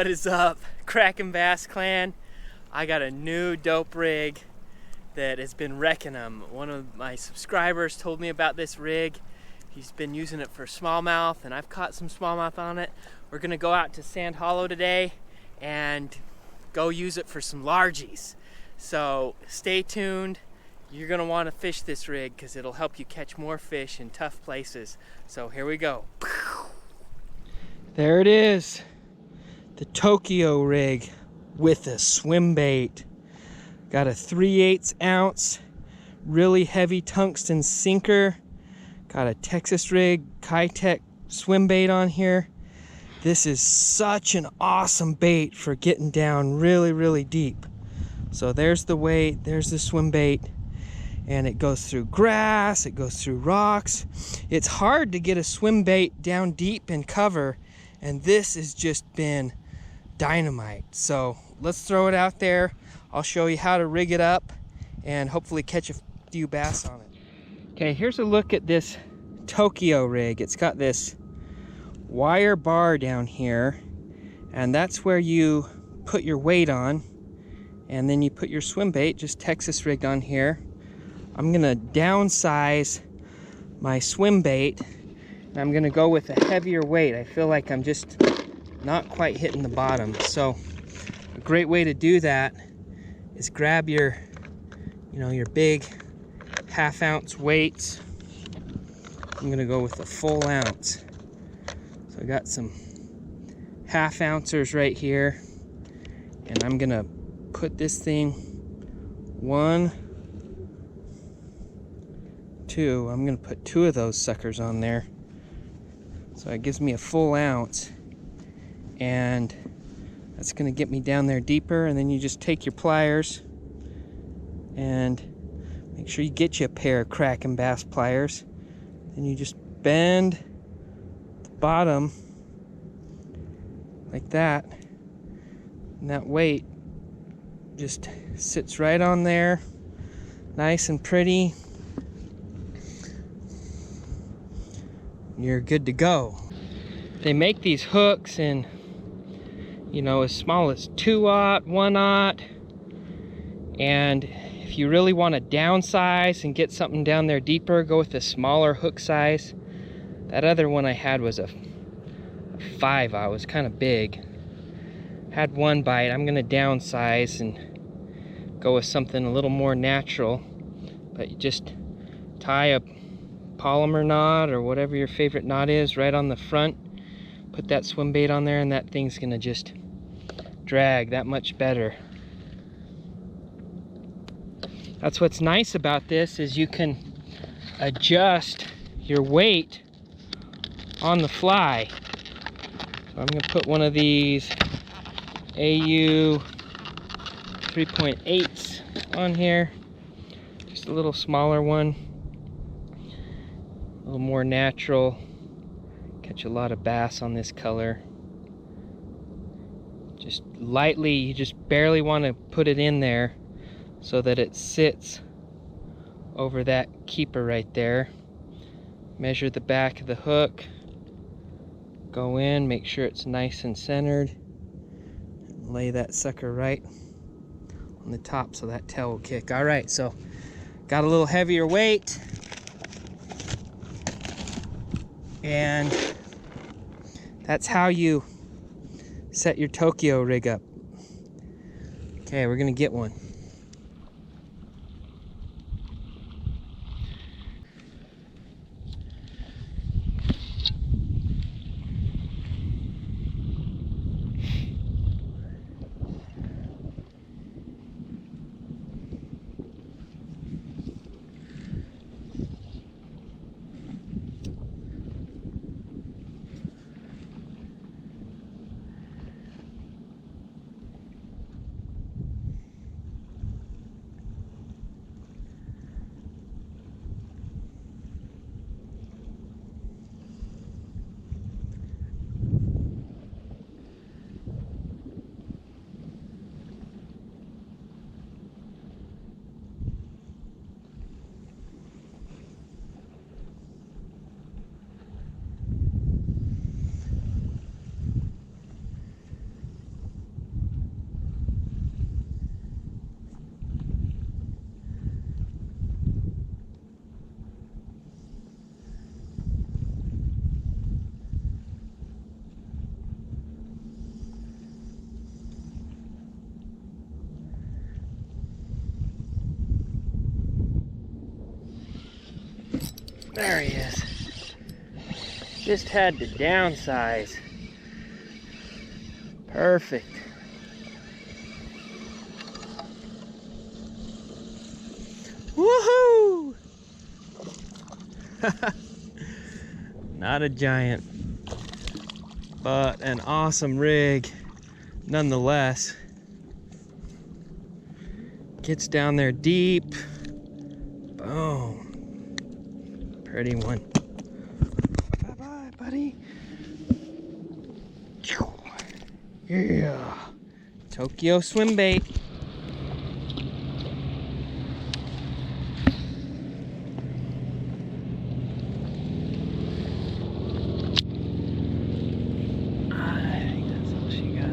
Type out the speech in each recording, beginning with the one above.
What is up, Kraken Bass Clan? I got a new dope rig that has been wrecking them. One of my subscribers told me about this rig. He's been using it for smallmouth, and I've caught some smallmouth on it. We're gonna go out to Sand Hollow today and go use it for some largies. So stay tuned. You're gonna want to fish this rig because it'll help you catch more fish in tough places. So here we go. There it is. The Tokyo rig with a swim bait. Got a 3/8 ounce, really heavy tungsten sinker. Got a Texas rig, Kitech swim bait on here. This is such an awesome bait for getting down really, really deep. So there's the weight, there's the swim bait, and it goes through grass, it goes through rocks. It's hard to get a swim bait down deep in cover, and this has just been dynamite. So let's throw it out there. I'll show you how to rig it up and hopefully catch a few bass on it. Okay, here's a look at this Tokyo rig. It's got this wire bar down here, and that's where you put your weight on, and then you put your swim bait, just Texas rigged on here. I'm gonna downsize my swim bait, and I'm gonna go with a heavier weight. I feel like I'm just not quite hitting the bottom. So a great way to do that is grab your, your big 1/2 ounce weights. I'm gonna go with a full ounce. So I got some 1/2 ouncers right here, and I'm gonna put this thing 1, 2. I'm gonna put 2 of those suckers on there. So it gives me a full ounce, and that's gonna get me down there deeper. And then you just take your pliers and make sure you get you a pair of Kraken bass pliers, and you just bend the bottom like that, and that weight just sits right on there, nice and pretty. You're good to go. They make these hooks in, as small as 2/0, 1/0, and if you really want to downsize and get something down there deeper, go with a smaller hook size. That other one I had was a 5/0. It was kind of big. Had one bite. I'm gonna downsize and go with something a little more natural. But you just tie a polymer knot or whatever your favorite knot is right on the front. Put that swim bait on there, and that thing's gonna just drag that much better. That's what's nice about this, is you can adjust your weight on the fly. So I'm gonna put one of these AU 3.8s on here, just a little smaller one, a little more natural. Catch a lot of bass on this color. Just lightly, you just barely want to put it in there so that it sits over that keeper right there. Measure the back of the hook, go in, make sure it's nice and centered, and lay that sucker right on the top so that tail will kick. All right, so got a little heavier weight, and that's how you set your Tokyo rig up. Okay, we're gonna get one. There he is. Just had to downsize. Perfect. Woohoo! Not a giant, but an awesome rig nonetheless. Gets down there deep. Boom. Pretty one. Bye-bye, buddy. Yeah. Tokyo swim bait. I think that's all she got.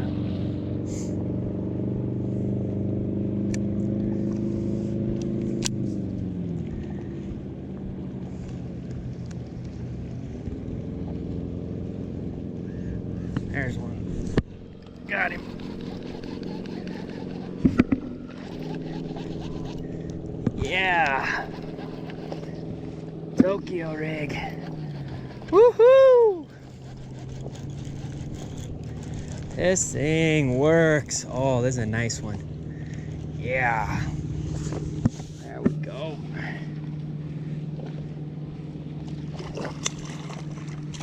There's one. Got him. Yeah. Tokyo rig. Woohoo! This thing works. Oh, this is a nice one. Yeah. There we go.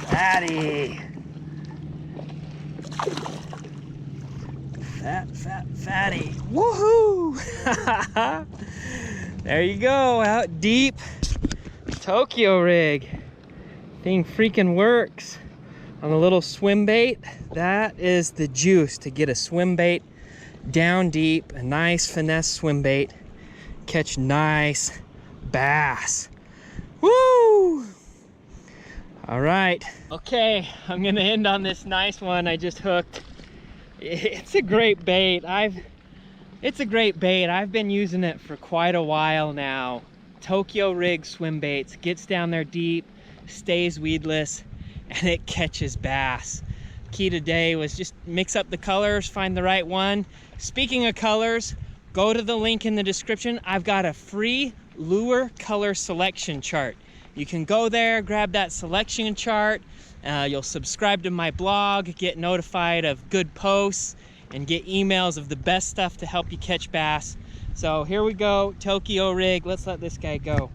Fatty. Fatty. Woohoo! There you go, out deep. Tokyo rig. Thing freaking works. On a little swim bait, that is the juice to get a swim bait down deep, a nice finesse swim bait, catch nice bass. Woo! All right. Okay, I'm gonna end on this nice one I just hooked. It's a great bait. It's a great bait. I've been using it for quite a while now. Tokyo rig swim baits. Gets down there deep, stays weedless, and it catches bass. Key today was just mix up the colors, find the right one. Speaking of colors, go to the link in the description. I've got a free lure color selection chart. You can go there, grab that selection chart. You'll subscribe to my blog, get notified of good posts, and get emails of the best stuff to help you catch bass. So here we go, Tokyo rig. Let's let this guy go.